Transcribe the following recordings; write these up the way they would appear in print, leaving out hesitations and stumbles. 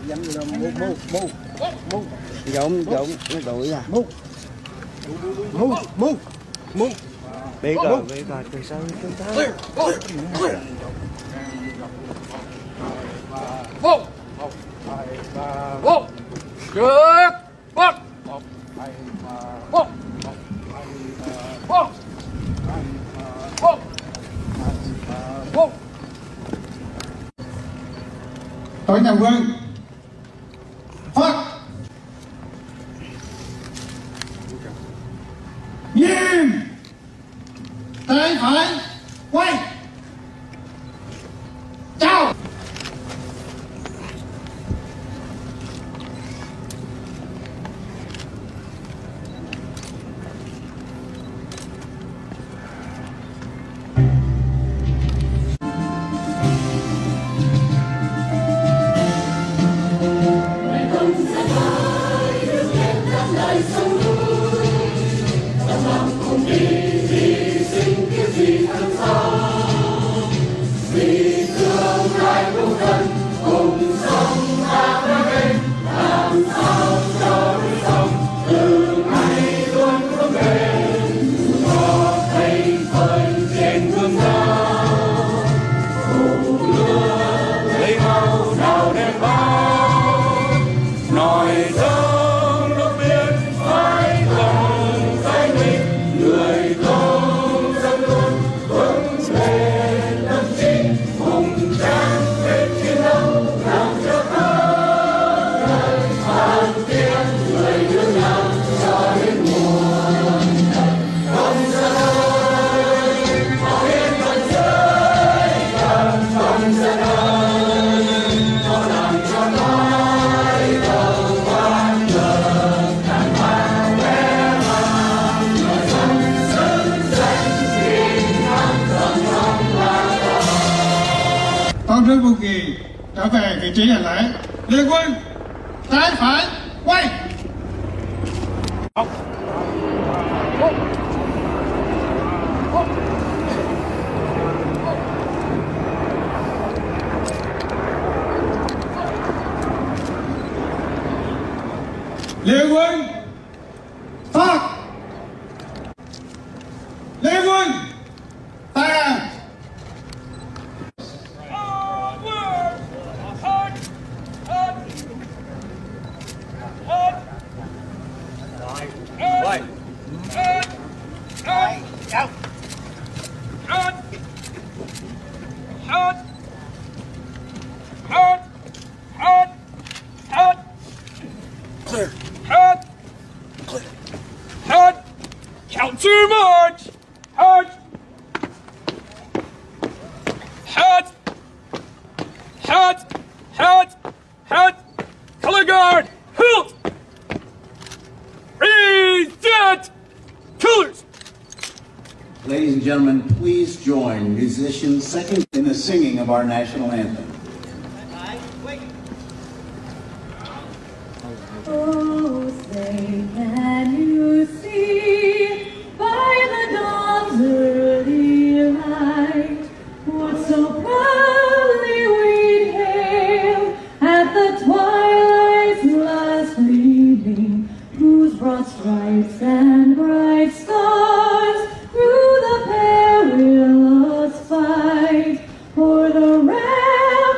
Dâm là mu Dũng nó đuổi à. Mu biết rồi từ sau chúng ta Tôi nhà quân phát nghiêm tay phải quay chào. Rất vô kỳ trở về vị trí hành lễ. Liên quân trái phải quay. Liên quân phát. Liên quân tàng. Count to march! Head! Head! Head! Head! Head! Color guard! Hilt! Present! Colors! Ladies and gentlemen, please join musicians second in the singing of our national anthem. Oh, say can you see by the dawn's early light what so proudly we hail at the twilight's last gleaming, whose broad stripes and bright stars through the perilous fight for the realm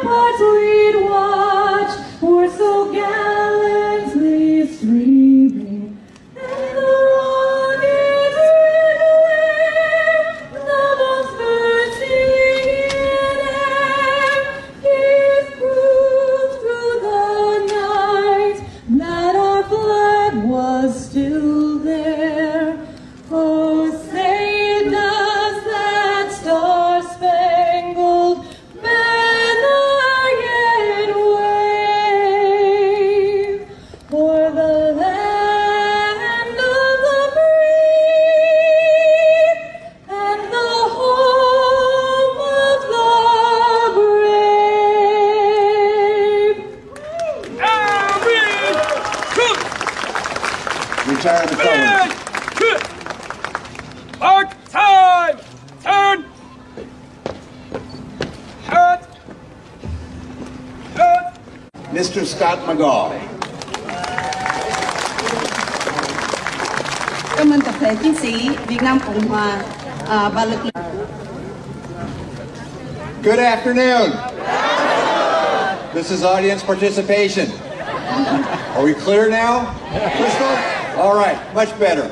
Retire the colors. Mark time! Turn! Head! Head! Mr. Scott McGaw. Cảm ơn tập thể chiến sĩ Việt Nam Cộng Hòa và lực lượng. Good afternoon. This is audience participation. Are we clear now? Crystal? All right, much better.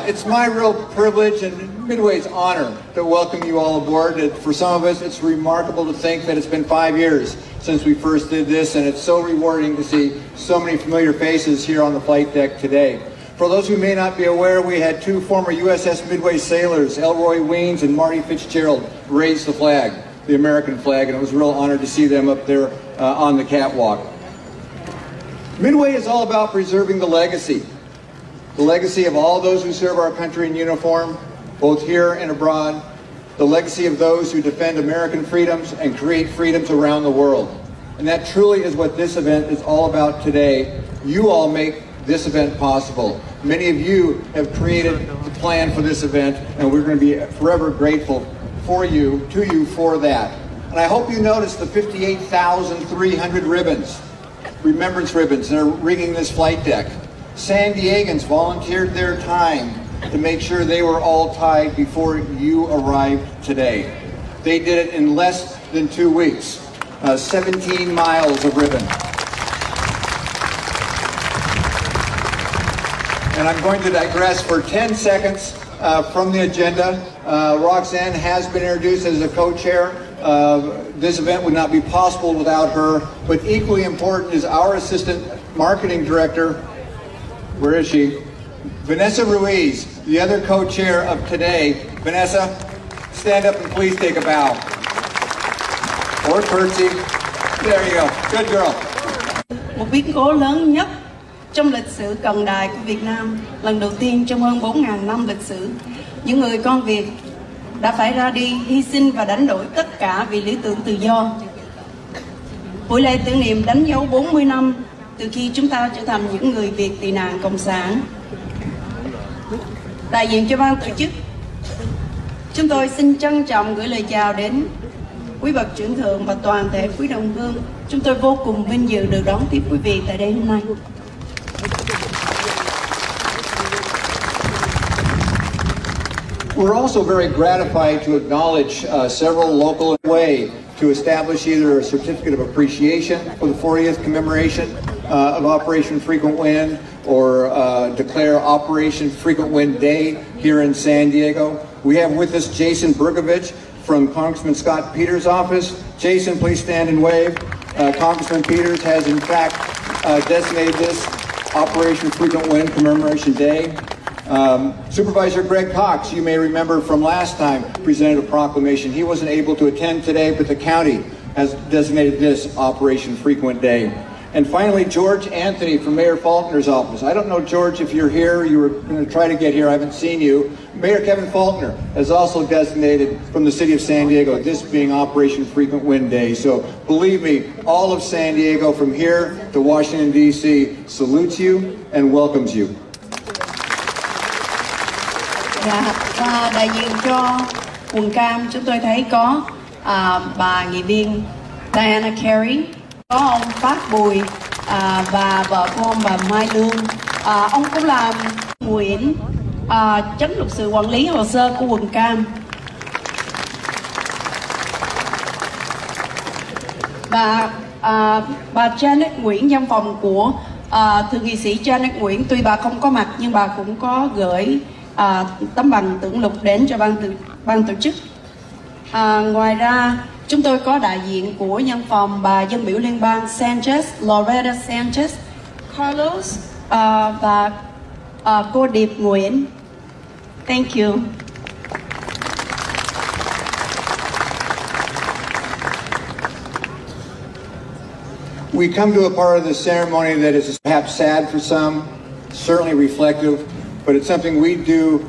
It's my real privilege and Midway's honor to welcome you all aboard. For some of us, it's remarkable to think that it's been 5 years since we first did this, and it's so rewarding to see so many familiar faces here on the flight deck today. For those who may not be aware, we had 2 former USS Midway sailors, Elroy Weens and Marty Fitzgerald, raise the flag, the American flag, and it was a real honor to see them up there on the catwalk. Midway is all about preserving the legacy of all those who serve our country in uniform, both here and abroad, the legacy of those who defend American freedoms and create freedoms around the world. And that truly is what this event is all about today. You all make this event possible. Many of you have created the plan for this event, and we're going to be forever grateful to you for that. And I hope you notice the 58,300 ribbons, remembrance ribbons, that are ringing this flight deck. San Diegans volunteered their time to make sure they were all tied before you arrived today. They did it in less than 2 weeks, 17 miles of ribbon. And I'm going to digress for 10 seconds from the agenda. Roxanne has been introduced as a co-chair. This event would not be possible without her, but equally important is our assistant marketing director. Where is she? Vanessa Ruiz, the other co-chair of today. Vanessa, stand up and please take a bow. Or curtsy. There you go. Good girl. Một biến cố lớn nhất trong lịch sử cận đại của Việt Nam, lần đầu tiên trong hơn 4.000 năm lịch sử, những người con Việt đã phải ra đi hy sinh và đánh đổi tất cả vì lý tưởng tự do. Buổi lễ tưởng niệm đánh dấu 40 năm từ khi chúng ta trở thành những người Việt tị nạn cộng sản. Đại diện cho ban tổ chức, chúng tôi xin trân trọng gửi lời chào đến quý bậc trưởng thượng và toàn thể quý đồng hương. Chúng tôi vô cùng vinh dự được đón tiếp quý vị tại đây hôm nay. We're also very gratified to acknowledge several local ways to establish either a certificate of appreciation for the 40th commemoration of Operation Frequent Wind, or declare Operation Frequent Wind Day here in San Diego. We have with us Jason Bergovich from Congressman Scott Peters' office. Jason, please stand and wave. Congressman Peters has in fact designated this Operation Frequent Wind Commemoration Day. Supervisor Greg Cox, you may remember from last time, presented a proclamation. He wasn't able to attend today, but the county has designated this Operation Frequent Day. And finally, George Anthony from Mayor Faulkner's office. I don't know, George, if you're here. You were going to try to get here. I haven't seen you. Mayor Kevin Faulkner has also designated from the city of San Diego this being Operation Frequent Wind Day. So believe me, all of San Diego from here to Washington, D.C. salutes you and welcomes you. Dạ, và đại diện cho quần cam chúng tôi thấy có bà nghị viên Diana Carey, có ông Phát Bùi và vợ của ông bà Mai Lương. Ông cũng là Nguyễn chánh luật sự quản lý hồ sơ của quần cam. Và bà Janet Nguyễn, văn phòng của thượng nghị sĩ Janet Nguyễn, tuy bà không có mặt nhưng bà cũng có gửi tấm bằng tưởng lục đến cho ban tổ chức. Ngoài ra chúng tôi có đại diện của văn phòng bà dân biểu liên bang Sanchez, Loretta Sanchez, Carlos và cô Điệp Nguyễn. Thank you. We come to a part of the ceremony that is perhaps sad for some, certainly reflective, but it's something we do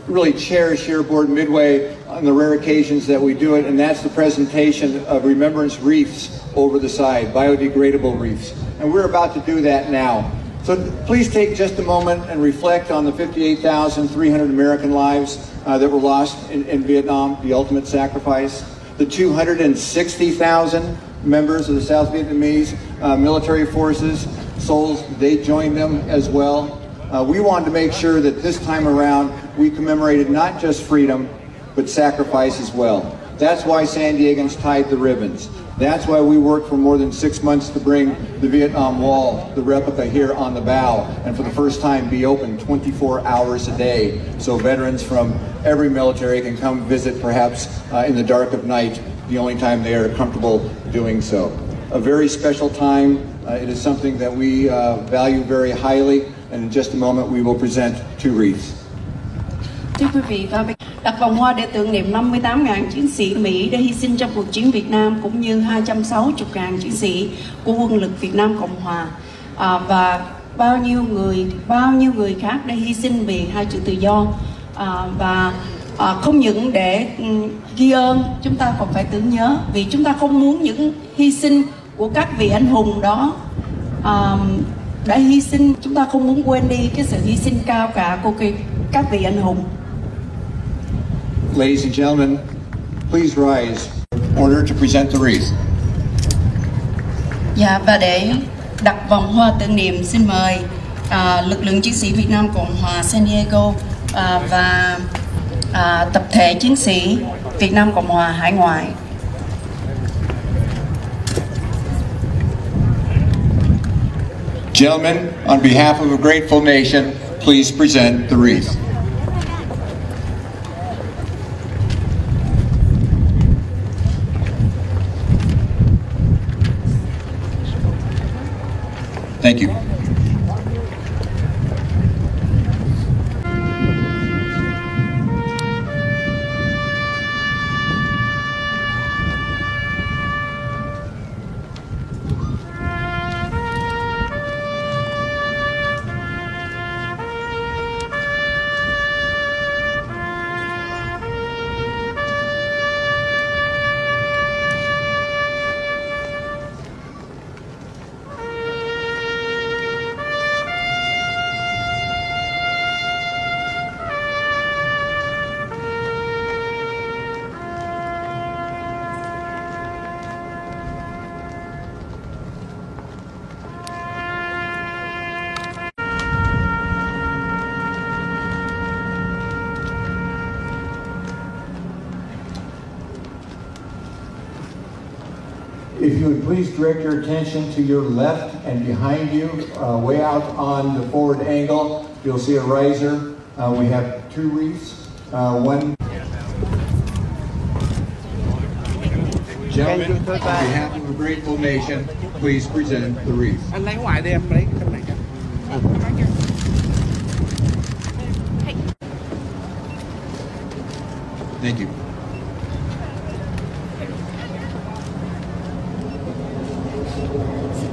really cherish here aboard Midway on the rare occasions that we do it, and that's the presentation of remembrance wreaths over the side, biodegradable wreaths. And we're about to do that now. So please take just a moment and reflect on the 58,300 American lives that were lost in Vietnam, the ultimate sacrifice. The 260,000 members of the South Vietnamese military forces, souls, they joined them as well. We wanted to make sure that this time around we commemorated not just freedom, but sacrifice as well. That's why San Diegans tied the ribbons. That's why we worked for more than 6 months to bring the Vietnam Wall, the replica, here on the bow, and for the first time be open 24 hours a day, so veterans from every military can come visit, perhaps in the dark of night, the only time they are comfortable doing so. A very special time. It is something that we value very highly, and in just a moment we will present 2 wreaths. Thưa quý vị, và đặt vòng hoa để tưởng niệm 58.000 chiến sĩ Mỹ đã hy sinh trong cuộc chiến Việt Nam, cũng như 260.000 chiến sĩ của quân lực Việt Nam Cộng Hòa, và bao nhiêu người khác đã hy sinh vì hai chữ tự do. Và không những để ghi ơn, chúng ta còn phải tưởng nhớ, vì chúng ta không muốn những hy sinh của các vị anh hùng đó đã hy sinh, chúng ta không muốn quên đi cái sự hy sinh cao cả của các vị anh hùng. Ladies and gentlemen, please rise in order to present the wreath. Dạ, và để đặt vòng hoa tưởng niệm, xin mời lực lượng chiến sĩ Việt Nam Cộng Hòa San Diego và tập thể chiến sĩ Việt Nam Cộng Hòa hải ngoại. Gentlemen, on behalf of a grateful nation, please present the wreath. Thank you. If you would please direct your attention to your left and behind you, way out on the forward angle, you'll see a riser. We have 2 wreaths. One. Gentlemen, on behalf of a grateful nation, please present the wreath. Anh lấy ngoài đi, em lấy cái này cho. Thank you.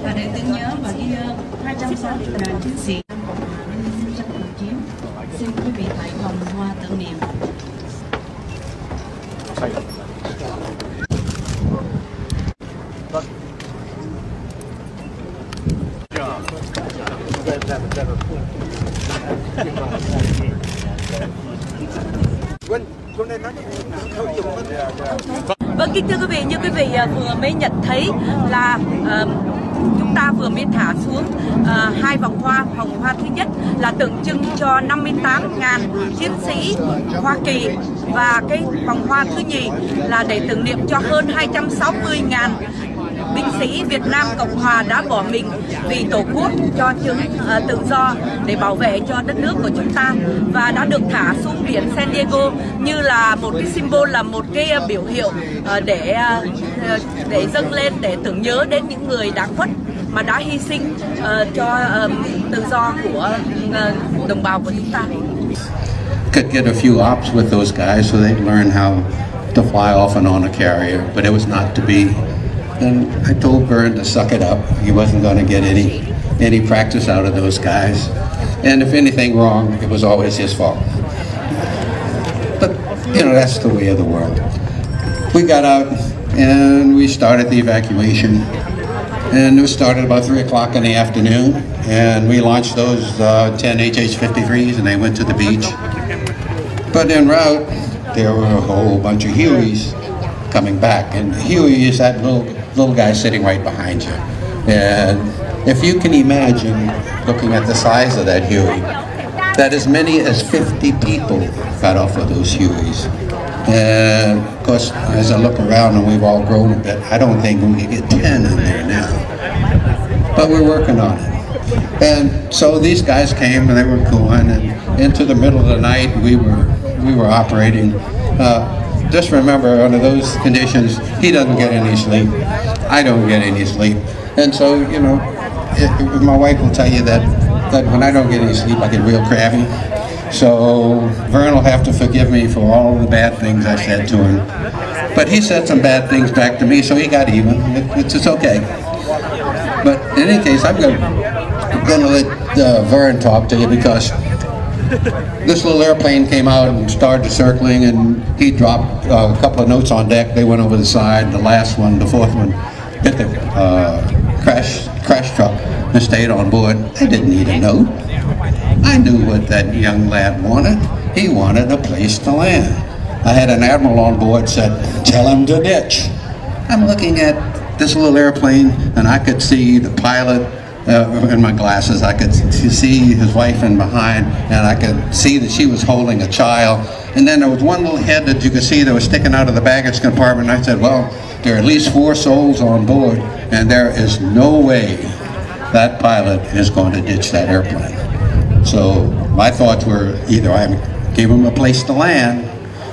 Và để tưởng nhớ và ghi ơn 260.000 chiến sĩ Cộng Hòa đã hy sinh trong cuộc chiến, xin quý vị hãy vòng hoa tưởng niệm. Vâng, kính thưa quý vị, như quý vị vừa mới nhận thấy là chúng ta vừa mới thả xuống 2 vòng hoa. Vòng hoa thứ nhất là tượng trưng cho 58.000 chiến sĩ Hoa Kỳ, và cái vòng hoa thứ nhì là để tưởng niệm cho hơn 260.000 binh sĩ Việt Nam Cộng Hòa đã bỏ mình vì Tổ quốc, cho chứng tự do để bảo vệ cho đất nước của chúng ta, và đã được thả xuống biển San Diego như là một cái symbol, là một cái biểu hiệu để dâng lên, để tưởng nhớ đến những người đã khuất mà đã hy sinh cho tự do của đồng bào của chúng ta. Could get a few ops with those guys so they'd learn how to fly off and on a carrier, but it was not to be. And I told Byrne to suck it up. He wasn't going to get any practice out of those guys. And if anything wrong, it was always his fault. But, you know, that's the way of the world. We got out and we started the evacuation. And it started about 3 o'clock in the afternoon, and we launched those 10 HH-53s, and they went to the beach. But en route, there were a whole bunch of Hueys coming back, and Huey is that little guy sitting right behind you. And if you can imagine, looking at the size of that Huey, that as many as 50 people got off of those Hueys. And of course, as I look around, and we've all grown a bit, I don't think we could get 10 in there now. But we're working on it. And so these guys came, and they were going, and into the middle of the night, we were operating. Just remember, under those conditions, he doesn't get any sleep. I don't get any sleep. And so, you know, my wife will tell you that when I don't get any sleep, I get real crabby. So Vern will have to forgive me for all the bad things I said to him. But he said some bad things back to me, so he got even. It's okay. But in any case, I'm going to let Vern talk to you, because this little airplane came out and started circling, and he dropped a couple of notes on deck. They went over the side. The last one, the fourth one, hit the crash truck and stayed on board. I didn't need a note. I knew what that young lad wanted. He wanted a place to land. I had an admiral on board said, "Tell him to ditch." I'm looking at this little airplane, and I could see the pilot in my glasses. I could see his wife in behind, and I could see that she was holding a child. And then there was one little head that you could see that was sticking out of the baggage compartment. And I said, well, there are at least 4 souls on board, and there is no way that pilot is going to ditch that airplane. So my thoughts were either I gave him a place to land,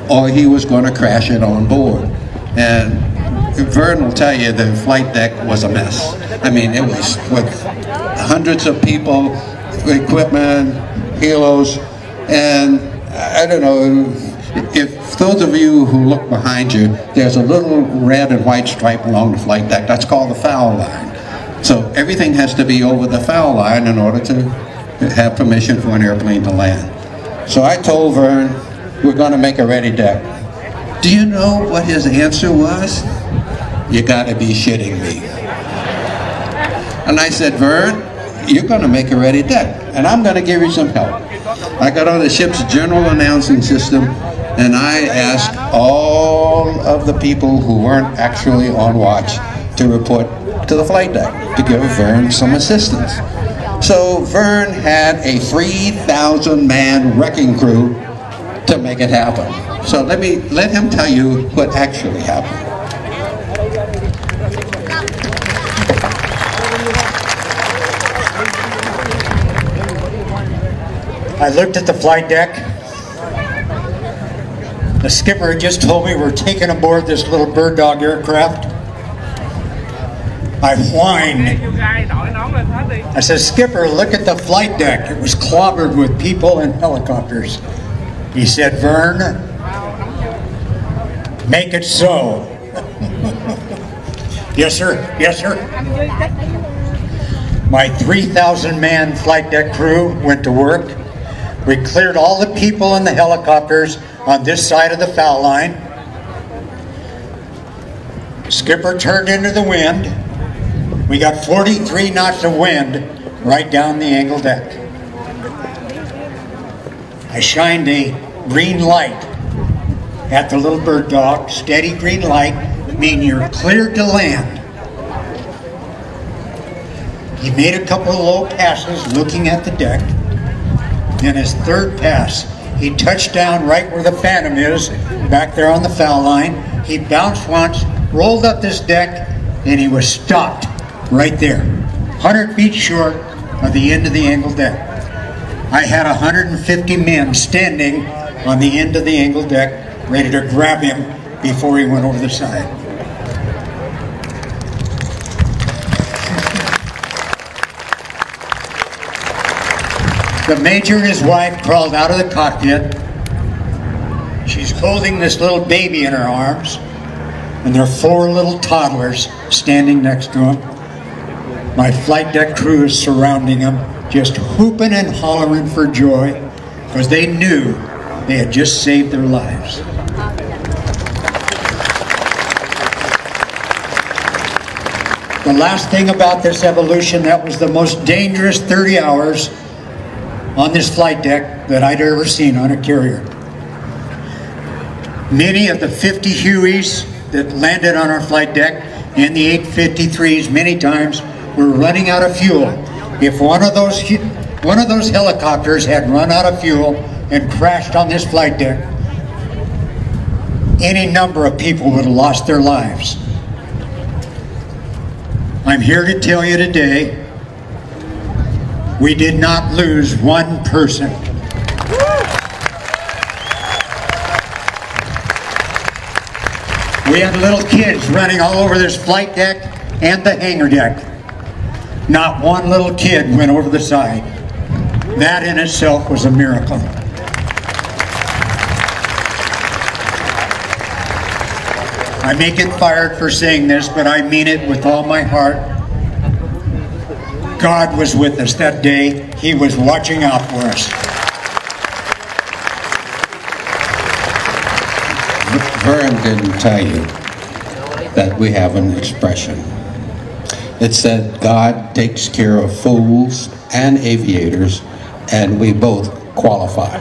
or he was going to crash it on board. And Vern will tell you the flight deck was a mess. I mean, it was with hundreds of people, equipment, helos, and I don't know, if those of you who look behind you, there's a little red and white stripe along the flight deck. That's called the foul line. So everything has to be over the foul line in order to have permission for an airplane to land. So I told Vern, we're going to make a ready deck. Do you know what his answer was? "You got to be shitting me." And I said, "Vern, you're going to make a ready deck, and I'm going to give you some help." I got on the ship's general announcing system, and I asked all of the people who weren't actually on watch to report to the flight deck to give Vern some assistance. So Vern had a 3,000-man wrecking crew to make it happen. So let him tell you what actually happened. I looked at the flight deck. The skipper had just told me we're taking aboard this little bird dog aircraft. I whined. I said, "Skipper, look at the flight deck. It was clobbered with people and helicopters." He said, "Vern, make it so." "Yes, sir. Yes, sir." My 3,000-man flight deck crew went to work. We cleared all the people and the helicopters on this side of the foul line. Skipper turned into the wind. We got 43 knots of wind right down the angle deck. I shined a green light at the little bird dog. Steady green light, meaning you're cleared to land. He made a couple of low passes looking at the deck. Then his third pass, he touched down right where the Phantom is, back there on the foul line. He bounced once, rolled up this deck, and he was stopped right there, 100 feet short of the end of the angle deck. I had 150 men standing on the end of the angle deck, ready to grab him before he went over the side. The major and his wife crawled out of the cockpit. She's holding this little baby in her arms, and there are 4 little toddlers standing next to him. My flight deck crew is surrounding them, just whooping and hollering for joy, because they knew they had just saved their lives. the last thing about this evolution, that was the most dangerous 30 hours on this flight deck that I'd ever seen on a carrier. Many of the 50 Hueys that landed on our flight deck and the 853s many times were running out of fuel. If one of those helicopters had run out of fuel and crashed on this flight deck, any number of people would have lost their lives. I'm here to tell you today, we did not lose one person. We had little kids running all over this flight deck and the hangar deck. Not one little kid went over the side. That in itself was a miracle. I may get fired for saying this, but I mean it with all my heart. God was with us that day. He was watching out for us. Vern didn't tell you that we have an expression. It said, God takes care of fools and aviators, and we both qualify.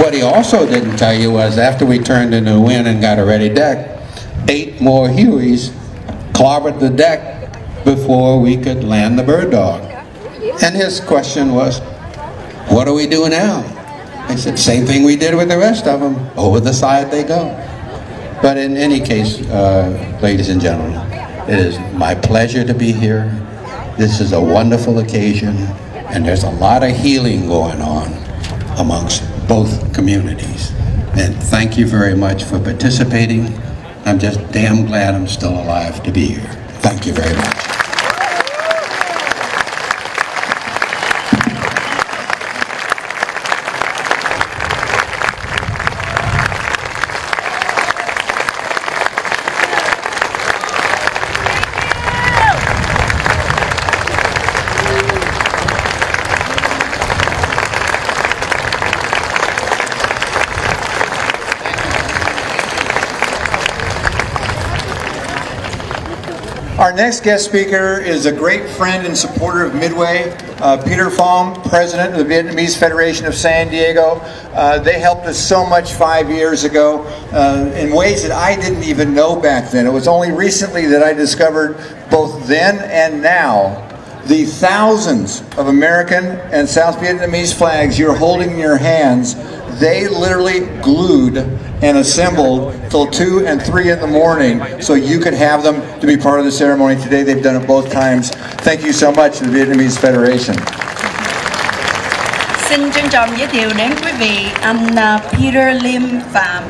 What he also didn't tell you was after we turned into the wind and got a ready deck, 8 more Hueys clobbered the deck before we could land the bird dog. And his question was, what do we do now? I said, same thing we did with the rest of them. Over the side they go. But in any case, ladies and gentlemen, it is my pleasure to be here. This is a wonderful occasion, and there's a lot of healing going on amongst both communities. And thank you very much for participating. I'm just damn glad I'm still alive to be here. Thank you very much. Our next guest speaker is a great friend and supporter of Midway, Peter Pham, president of the Vietnamese Federation of San Diego. They helped us so much 5 years ago in ways that I didn't even know back then. It was only recently that I discovered both then and now the thousands of American and South Vietnamese flags you're holding in your hands. They literally glued and assembled till 2 and 3 in the morning so you could have them to be part of the ceremony today. They've done it both times. Thank you so much to the Vietnamese Federation. Xin trân trọng giới thiệu đến quý vị anh Peter Lim Phạm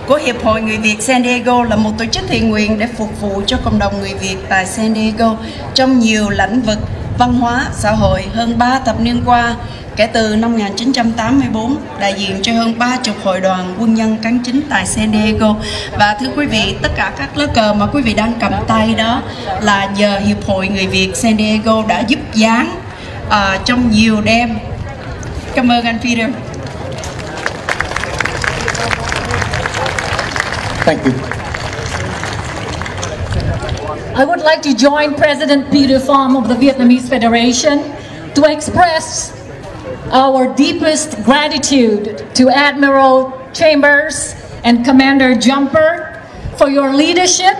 của Hiệp hội Người Việt San Diego, là một tổ chức thiện nguyện để phục vụ cho cộng đồng người Việt tại San Diego trong nhiều lĩnh vực văn hóa, xã hội. Hơn 3 thập niên qua, kể từ năm 1984, đại diện cho hơn 30 hội đoàn quân nhân cán chính tại San Diego. Và thưa quý vị, tất cả các lá cờ mà quý vị đang cầm tay đó là nhờ Hiệp hội Người Việt San Diego đã giúp dán trong nhiều đêm. Cảm ơn anh Peter. Thank you. I would like to join President Peter Pham of the Vietnamese Federation to express our deepest gratitude to Admiral Chambers and Commander Jumper for your leadership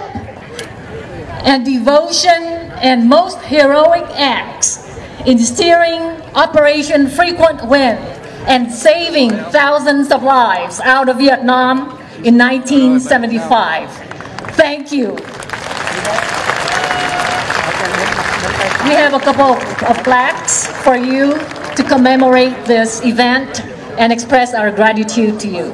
and devotion and most heroic acts in steering Operation Frequent Wind and saving thousands of lives out of Vietnam in 1975. Thank you. We have a couple of plaques for you to commemorate this event and express our gratitude to you.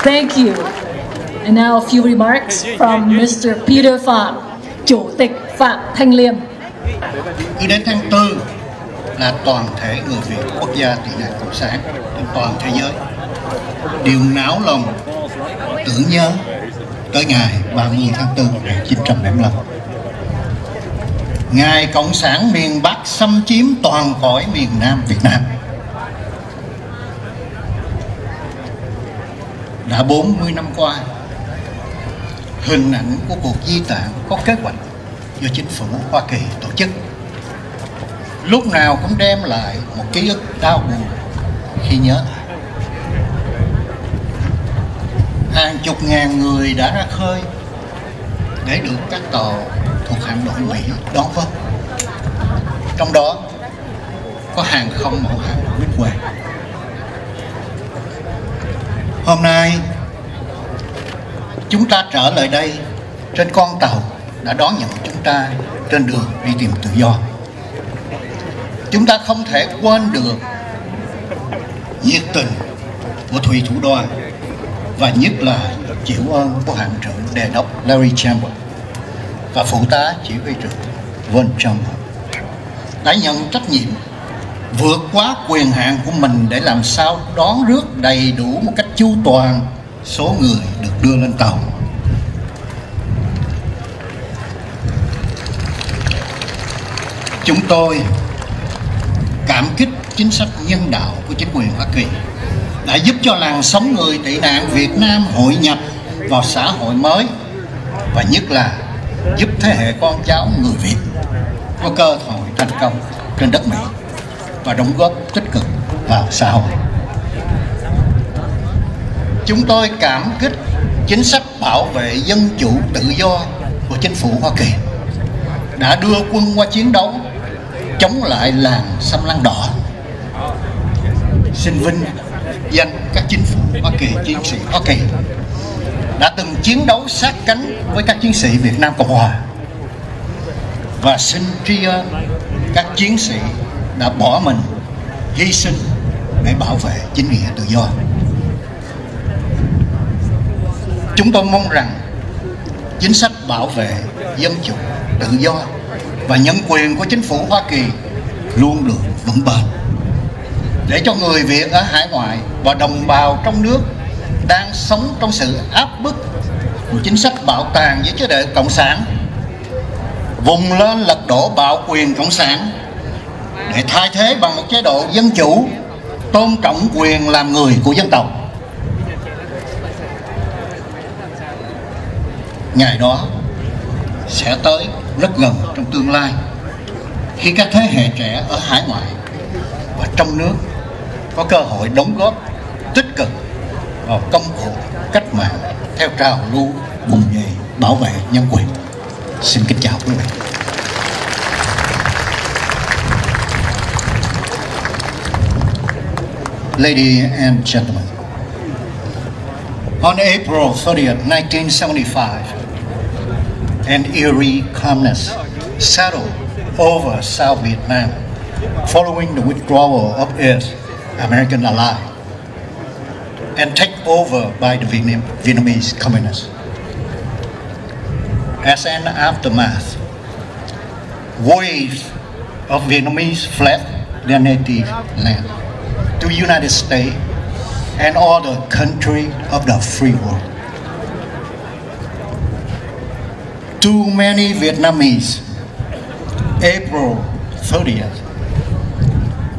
Thank you. And now a few remarks from Mr. Peter Pham, Chủ tịch Phạm Thanh Liêm. Khi đến tháng 4 là toàn thể người Việt quốc gia tị nạn cộng sản trên toàn thế giới đều náo lòng tưởng nhớ tới ngày 30 tháng 4 năm 1975. Ngày Cộng sản miền Bắc xâm chiếm toàn cõi miền Nam Việt Nam. Đã 40 năm qua, hình ảnh của cuộc di tản có kế hoạch do chính phủ Hoa Kỳ tổ chức lúc nào cũng đem lại một ký ức đau buồn khi nhớ lại. Hàng chục ngàn người đã ra khơi để được các tàu thuộc hạm đội Mỹ đón vớt. Trong đó có hàng không mẫu hạm Midway. Hôm nay chúng ta trở lại đây trên con tàu đã đón nhận chúng ta trên đường đi tìm tự do. Chúng ta không thể quên được nhiệt tình của thủy thủ đoàn và nhất là chịu ơn của hạm trưởng đề đốc Larry Chambers và phụ tá chỉ huy trưởng Von Chambers đã nhận trách nhiệm vượt quá quyền hạn của mình để làm sao đón rước đầy đủ một cách chu toàn số người được đưa lên tàu. Chúng tôi cảm kích chính sách nhân đạo của chính quyền Hoa Kỳ đã giúp cho làn sóng người tị nạn Việt Nam hội nhập vào xã hội mới và nhất là giúp thế hệ con cháu người Việt có cơ hội thành công trên đất Mỹ và đóng góp tích cực vào xã hội. Chúng tôi cảm kích chính sách bảo vệ dân chủ tự do của chính phủ Hoa Kỳ đã đưa quân qua chiến đấu chống lại làn xâm lăng đỏ. Xin vinh danh các chính phủ Hoa Kỳ, chiến sĩ Hoa Kỳ đã từng chiến đấu sát cánh với các chiến sĩ Việt Nam Cộng Hòa, và xin tri ân các chiến sĩ đã bỏ mình hy sinh để bảo vệ chính nghĩa tự do. Chúng tôi mong rằng chính sách bảo vệ dân chủ, tự do và nhân quyền của chính phủ Hoa Kỳ luôn được vững bền, để cho người Việt ở hải ngoại và đồng bào trong nước đang sống trong sự áp bức của chính sách bảo tàng với chế độ cộng sản vùng lên lật đổ bạo quyền cộng sản để thay thế bằng một chế độ dân chủ tôn trọng quyền làm người của dân tộc. Ngày đó sẽ tới rất gần trong tương lai, khi các thế hệ trẻ ở hải ngoại và trong nước có cơ hội đóng góp tích cực vào công cuộc cách mạng theo trào lưu bùng dậy bảo vệ nhân quyền. Xin kính chào quý vị. Ladies and gentlemen, on April 30th, 1975, an eerie calmness settled over South Vietnam following the withdrawal of its American ally and taken over by the Vietnamese communists. As an aftermath, waves of Vietnamese fled their native land to the United States and other countries of the free world. To many Vietnamese, April 30th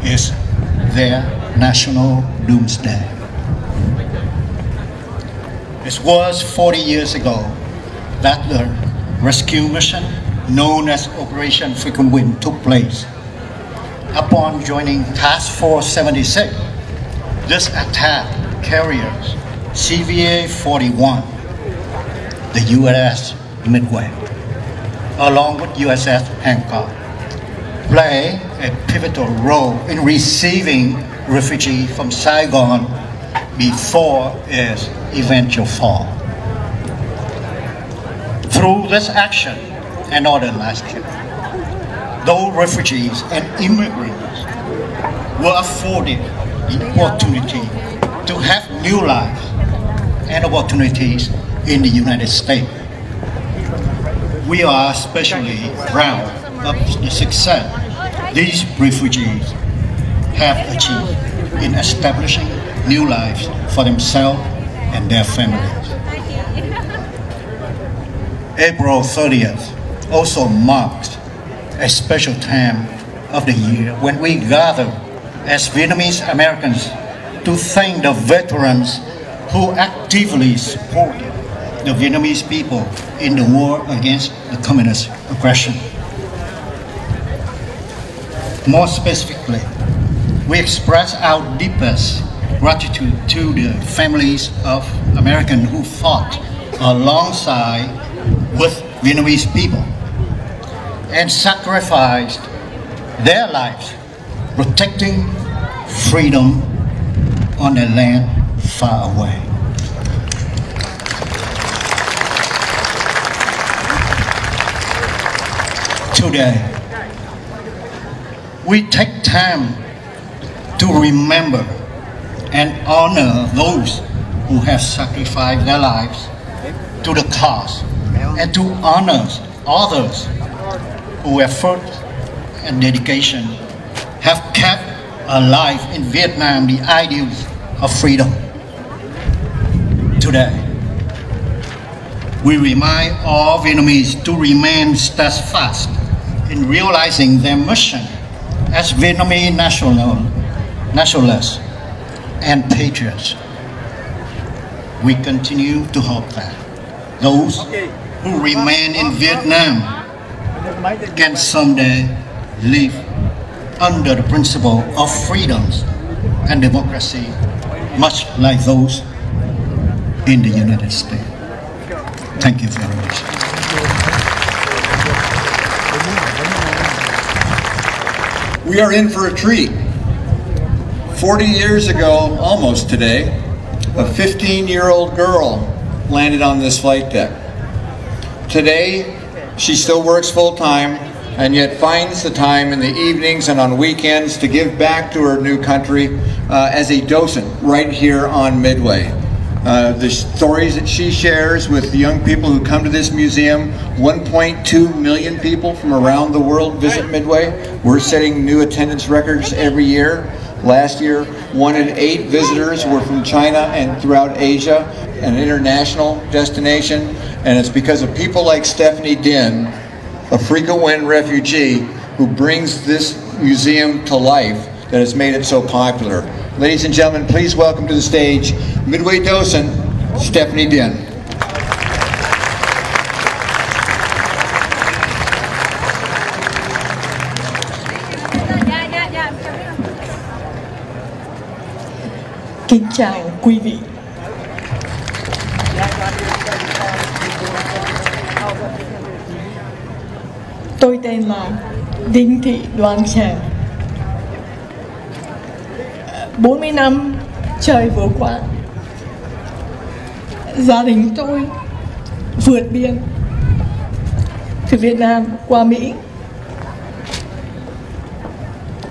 is their national doomsday. It was 40 years ago that the rescue mission known as Operation Frequent Wind took place. Upon joining Task Force 76, this attack carriers CVA-41, the USS Midway, along with USS Hancock, play a pivotal role in receiving refugees from Saigon before its eventual fall. Through this action and other last year, those refugees and immigrants were afforded the opportunity to have new lives and opportunities in the United States. We are especially proud of the success these refugees have achieved in establishing new lives for themselves and their families. April 30th also marks a special time of the year when we gather as Vietnamese Americans to thank the veterans who actively supported the Vietnamese people in the war against the communist aggression. More specifically, we express our deepest gratitude to the families of Americans who fought alongside with Vietnamese people and sacrificed their lives protecting freedom on a land far away. Today, we take time to remember and honor those who have sacrificed their lives to the cause and to honor others whose effort and dedication have kept alive in Vietnam the ideals of freedom. Today, we remind all Vietnamese to remain steadfast in realizing their mission as Vietnamese nationalists and patriots. We continue to hope that those who remain in Vietnam can someday live under the principle of freedoms and democracy, much like those in the United States. Thank you very much. We are in for a treat. 40 years ago, almost today, a 15-year-old girl landed on this flight deck. Today, she still works full-time and yet finds the time in the evenings and on weekends to give back to her new country as a docent right here on Midway. The stories that she shares with the young people who come to this museum, 1.2 million people from around the world visit Midway. We're setting new attendance records every year. Last year, 1 in 8 visitors were from China and throughout Asia, an international destination. And it's because of people like Stephanie Dinh, a frequent refugee, who brings this museum to life that has made it so popular. Ladies and gentlemen, please welcome to the stage Midway docent Stephanie Dinh. Kính chào quý vị. Tôi tên là Đinh Thị Đoan Trang. 40 năm trời vừa qua, gia đình tôi vượt biên từ Việt Nam qua Mỹ.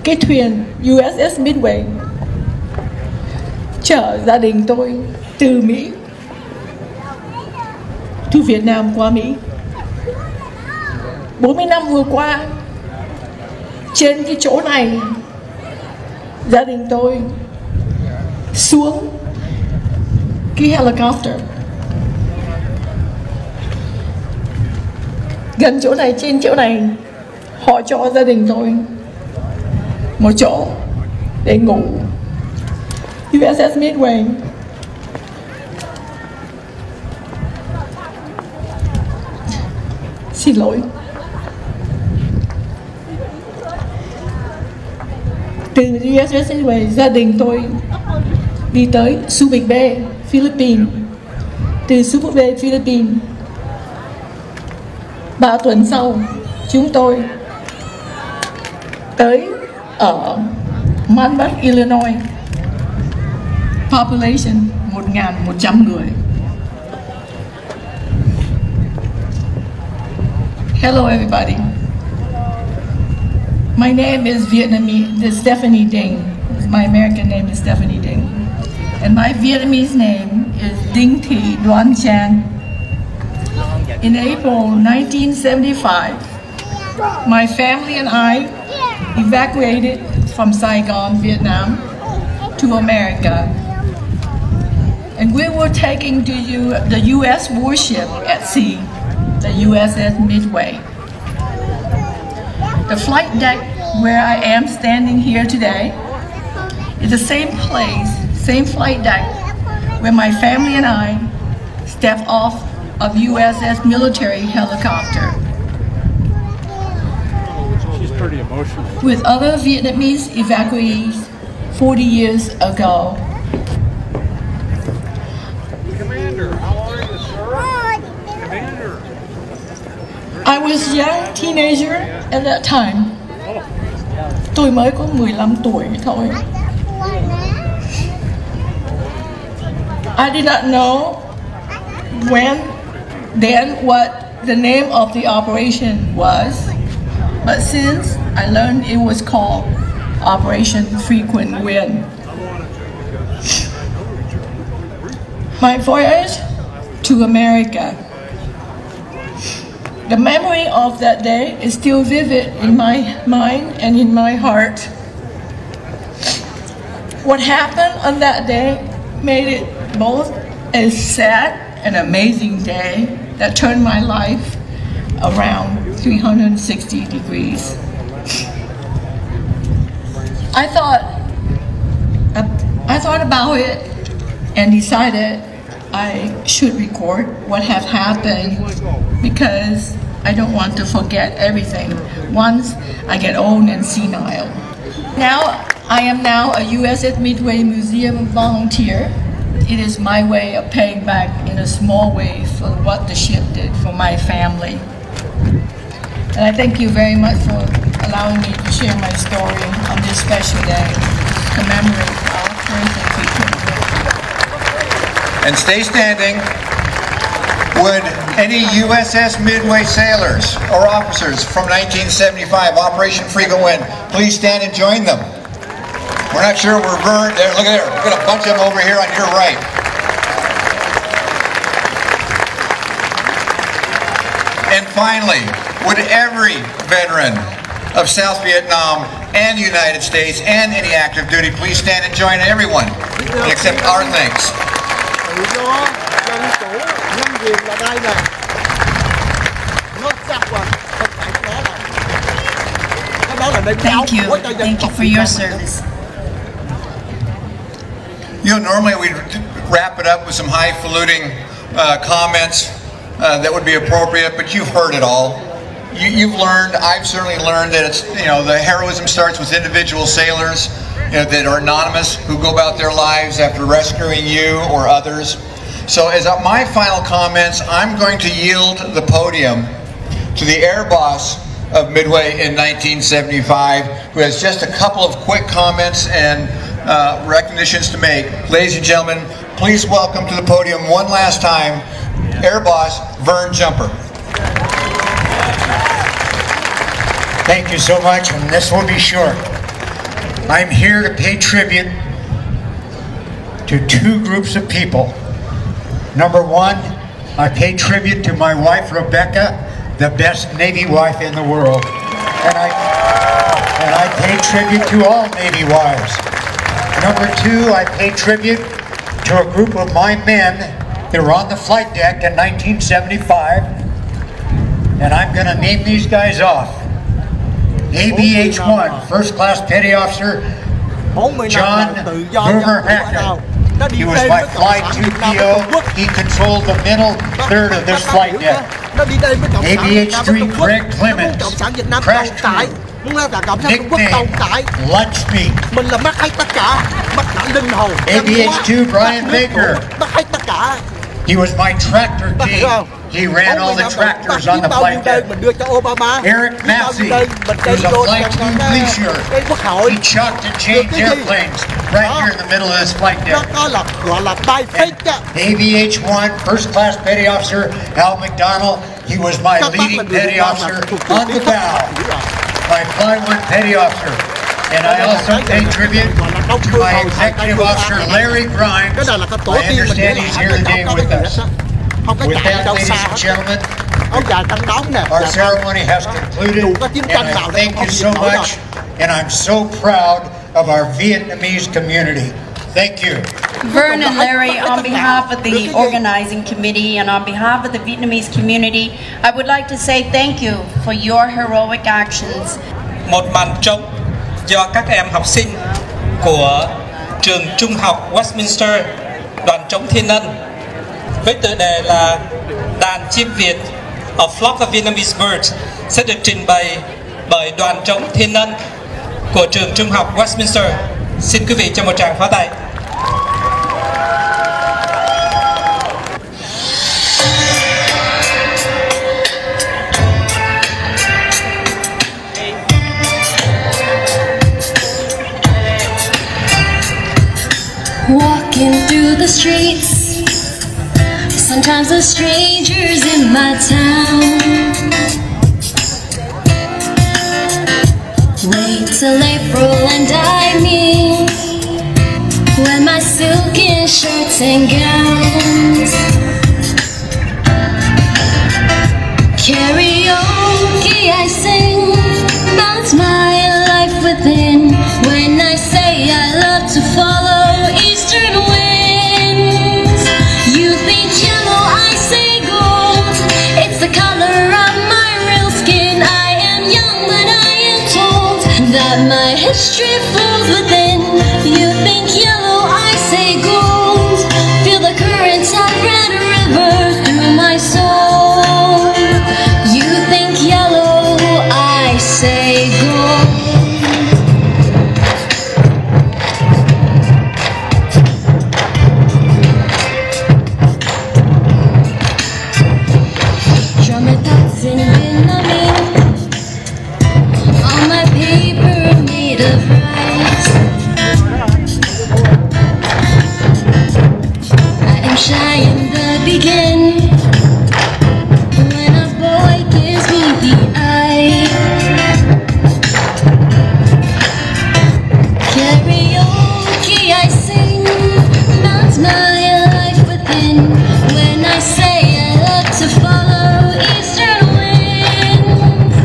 Cái thuyền USS Midway chở gia đình tôi từ Mỹ, từ Việt Nam qua Mỹ. 40 năm vừa qua, trên cái chỗ này, gia đình tôi xuống cái helicopter gần chỗ này, trên chỗ này họ cho gia đình tôi một chỗ để ngủ. USS Midway xin lỗi. Từ USS Midway, gia đình tôi đi tới Subic Bay, Philippines. Từ Subic Bay, Philippines, 3 tuần sau, chúng tôi tới ở Monmouth, Illinois. Population 1.100 người. Hello everybody. My name is Stephanie Dinh. My American name is Stephanie Dinh. And my Vietnamese name is Đinh Thị Đoan Trang. In April 1975, my family and I evacuated from Saigon, Vietnam, to America. And we were taken to the U.S. warship at sea the USS Midway. The flight deck where I am standing here today is the same place, same flight deck where my family and I stepped off of USS military helicopter. She's pretty emotional. With other Vietnamese evacuees 40 years ago. Commander, how are you, sir? Commander. I was a young teenager at that time. Tôi mới có 15 tuổi thôi. I did not know then what the name of the operation was, but since I learned it was called Operation FREEVN. My voyage to America. The memory of that day is still vivid in my mind and in my heart. What happened on that day made it both a sad and amazing day that turned my life around 360 degrees. I thought about it and decided I should record what have happened because I don't want to forget everything once I get old and senile. I am now a USS Midway Museum volunteer. It is my way of paying back in a small way for what the ship did for my family. And I thank you very much for allowing me to share my story on this special day to commemorate our first and future. And stay standing. Would any USS Midway sailors or officers from 1975, Operation FREEVN, please stand and join them? We're not sure where Vern, there, look at there, we've got a bunch of them over here on your right. And finally, would every veteran of South Vietnam and the United States and any active duty please stand and join everyone except our thanks. Thank you for your service. You know, normally we'd wrap it up with some highfalutin comments that would be appropriate, but you've heard it all. You've learned, I've certainly learned that it's, you know, the heroism starts with individual sailors, you know, that are anonymous, who go about their lives after rescuing you or others. So as my final comments, I'm going to yield the podium to the air boss of Midway in 1975, who has just a couple of quick comments and recognitions to make. Ladies and gentlemen, please welcome to the podium one last time, Air Boss Vern Jumper. Thank you so much, and this will be short. I'm here to pay tribute to two groups of people. Number one, I pay tribute to my wife, Rebecca, the best Navy wife in the world. And I pay tribute to all Navy wives. Number two, I pay tribute to a group of my men that were on the flight deck in 1975. And I'm going to name these guys off. ABH-1, First Class Petty Officer John Boomer Hacker. He was my Flight 2PO. He controlled the middle third of this flight deck. ABH-3 Greg Clemens, Crash Crew. Nickname Lunch Meat. ABH-2 Brian Baker. He was my tractor king. He ran all the tractors on the flight deck. Eric Massey, he was a Flight 2 Glacier. He chopped and changed airplanes right here in the middle of this flight deck. ABH-1 First Class Petty Officer Al McDonald, he was my leading petty officer on the bow. My Fly 1 Petty Officer. And I also pay tribute to my Executive Officer Larry Grimes. I understand he's here today with us. With that, ladies and gentlemen, our ceremony has concluded, and I thank you so much, and I'm so proud of our Vietnamese community. Thank you. Vern and Larry, on behalf of the organizing committee and on behalf of the Vietnamese community, I would like to say thank you for your heroic actions. Một màn trống do các em học sinh của trường trung học Westminster, đoàn trống Thiên Ân, với tựa đề là Đàn chim Việt, A Flock of Vietnamese Birds, sẽ được trình bày bởi đoàn trống Thiên Ân của trường trung học Westminster. Xin quý vị cho một tràng pháo tay. Walking through the streets, sometimes the strangers in my town wait till April and I meet, when my silken shirts and gowns. Karaoke I sing about my life within, when I say I love to follow eastern winds. You think yellow, I say gold, it's the color of my real skin. I am young but I am told that my history flows within. You think yellow, I say gold, feel the currents of red river through my soul. You think yellow, I say gold. Shy in the begin, when a boy gives me the eye. Karaoke I sing about my life within, when I say I love to follow eastern winds.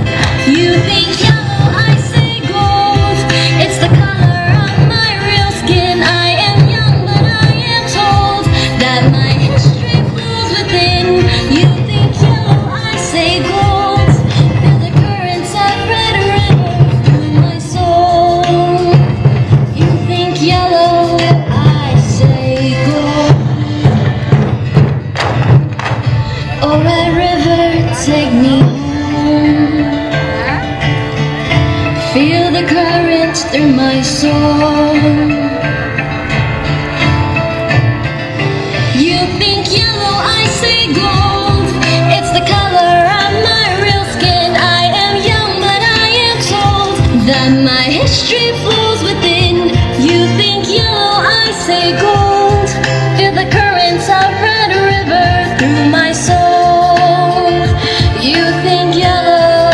You think yellow, I say gold, it's the color of my real skin. I am young but I am told that my history flows within. You think yellow, I say gold, feel the currents of red river through my soul. You think yellow, I say gold. Oh, red river, take me home, feel the currents through my soul. You think yellow, I say gold, it's the color of my real skin. I am young but I am told that my history flows within. You think yellow, I say gold, feel the currents of red river through my soul. You think yellow,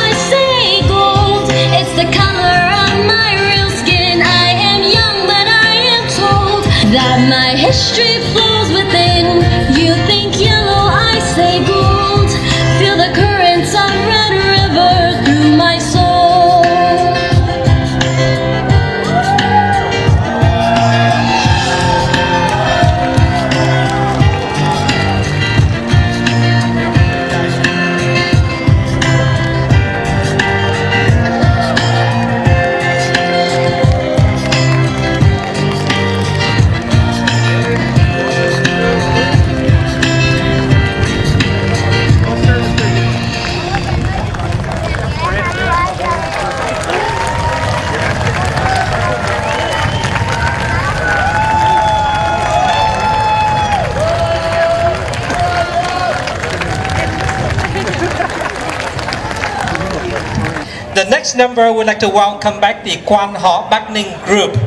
I say gold, it's the color of my real skin. I am young but I am told that my history flows within. You think yellow, I say gold, feel the currents of red river through my soul. The next number, we'd like to welcome back the Quan Họ Bắc Ninh group.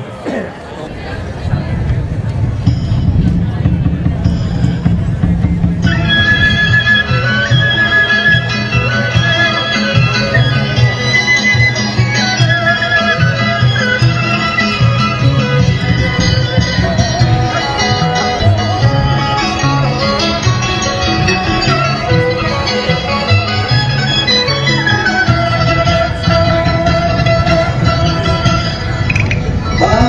Bye.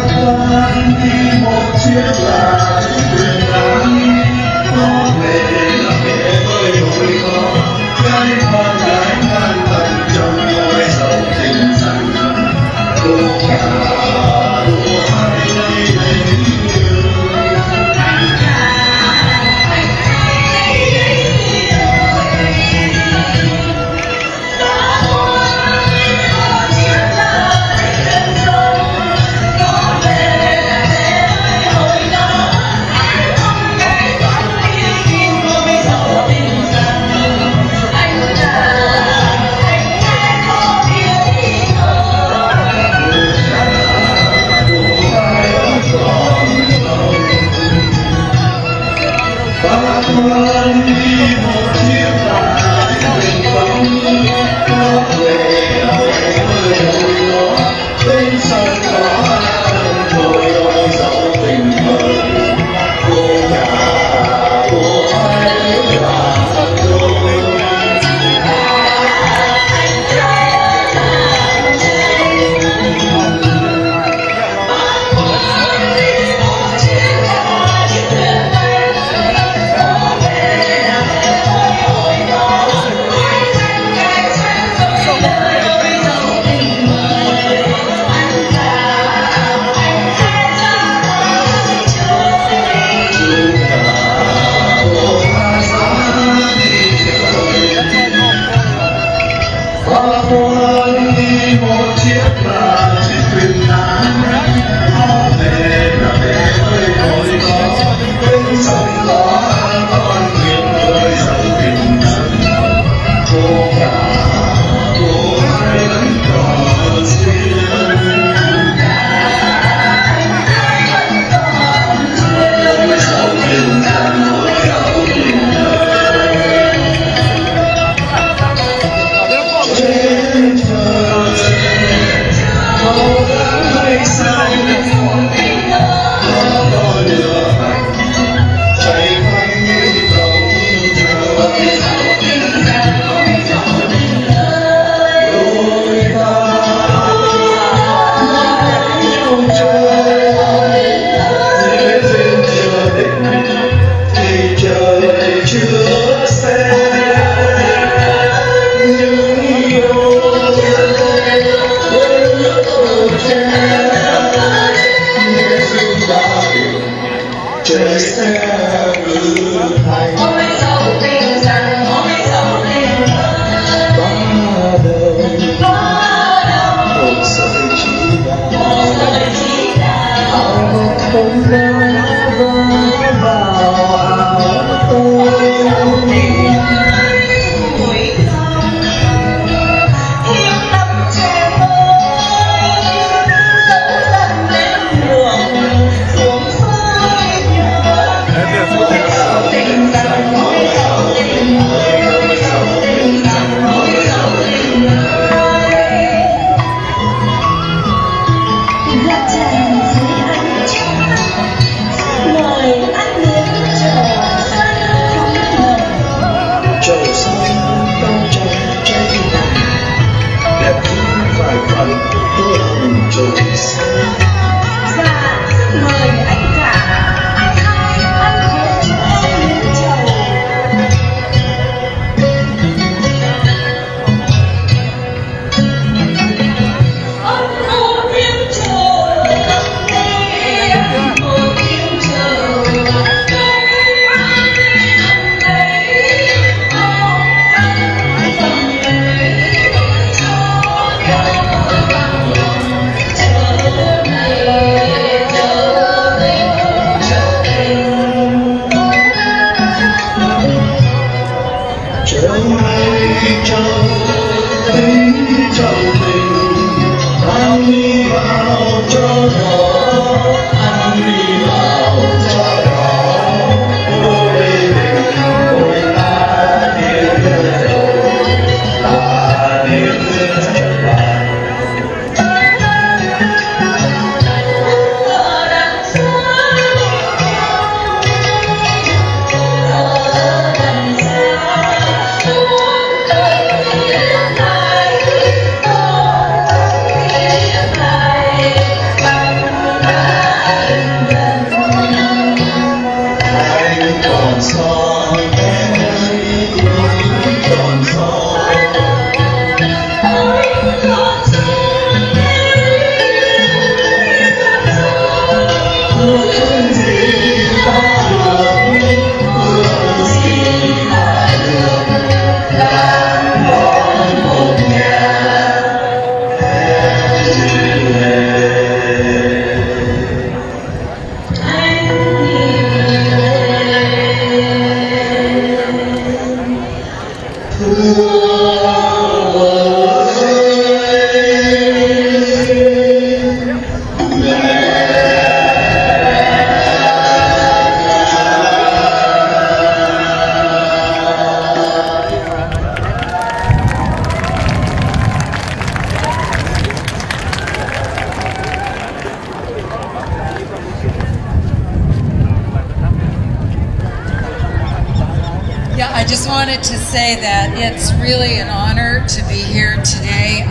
Yeah, I just wanted to say that it's really an honor to be here today.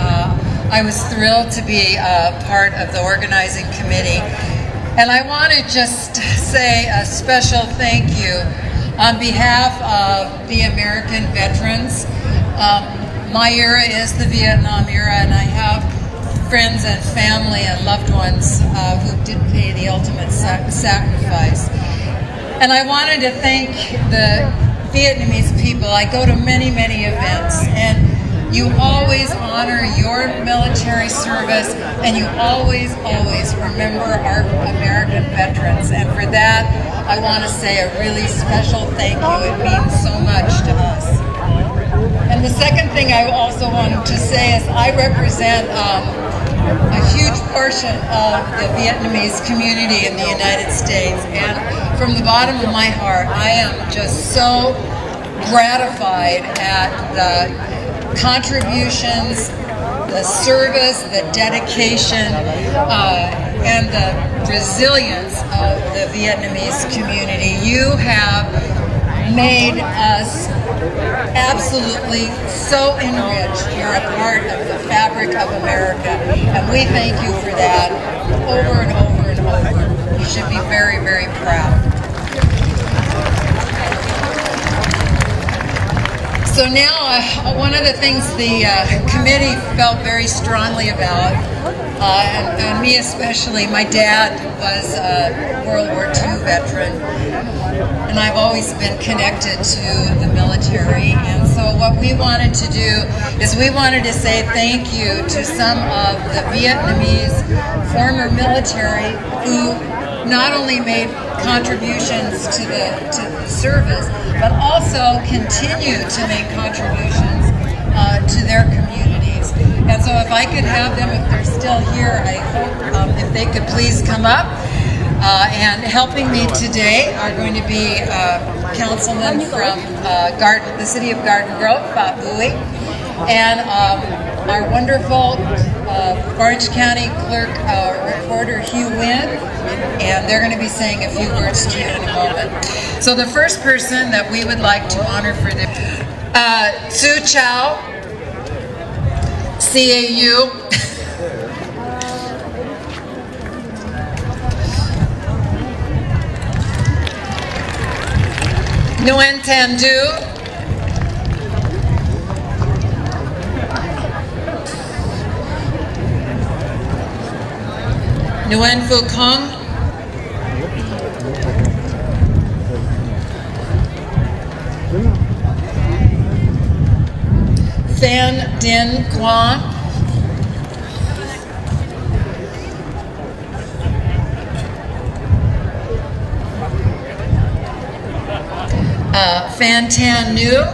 I was thrilled to be part of the organizing committee. And I want to just say a special thank you on behalf of the American veterans. My era is the Vietnam era, and I have friends and family and loved ones who did pay the ultimate sacrifice. And I wanted to thank the Vietnamese people. I go to many, many events, and you always honor your military service, and you always, always remember our American veterans. And for that, I want to say a really special thank you. It means so much to us. And the second thing I also wanted to say is I represent a huge portion of the Vietnamese community in the United States, and from the bottom of my heart, I am just so gratified at the contributions, the service, the dedication, and the resilience of the Vietnamese community. You have made us absolutely so enriched. You're a part of the fabric of America, and we thank you for that over and over and over. You should be very, very proud. So now, one of the things the committee felt very strongly about, and me especially, my dad was a World War II veteran, and I've always been connected to the military. And so what we wanted to do is we wanted to say thank you to some of the Vietnamese former military who not only made contributions to the service, but also continue to make contributions to their communities. And so if I could have them, if they're still here, I hope if they could please come up. And helping me today are going to be councilman from the city of Garden Grove, Phat Bui, and our wonderful Orange County Clerk Recorder Hugh Wynn, and they're going to be saying a few words to you in a moment. So the first person that we would like to honor for this, Sue Chow, CAU. Nguyen Tan Du, Nguyen Phu Kong, Phan Dinh Quan, Phan Tan Nu,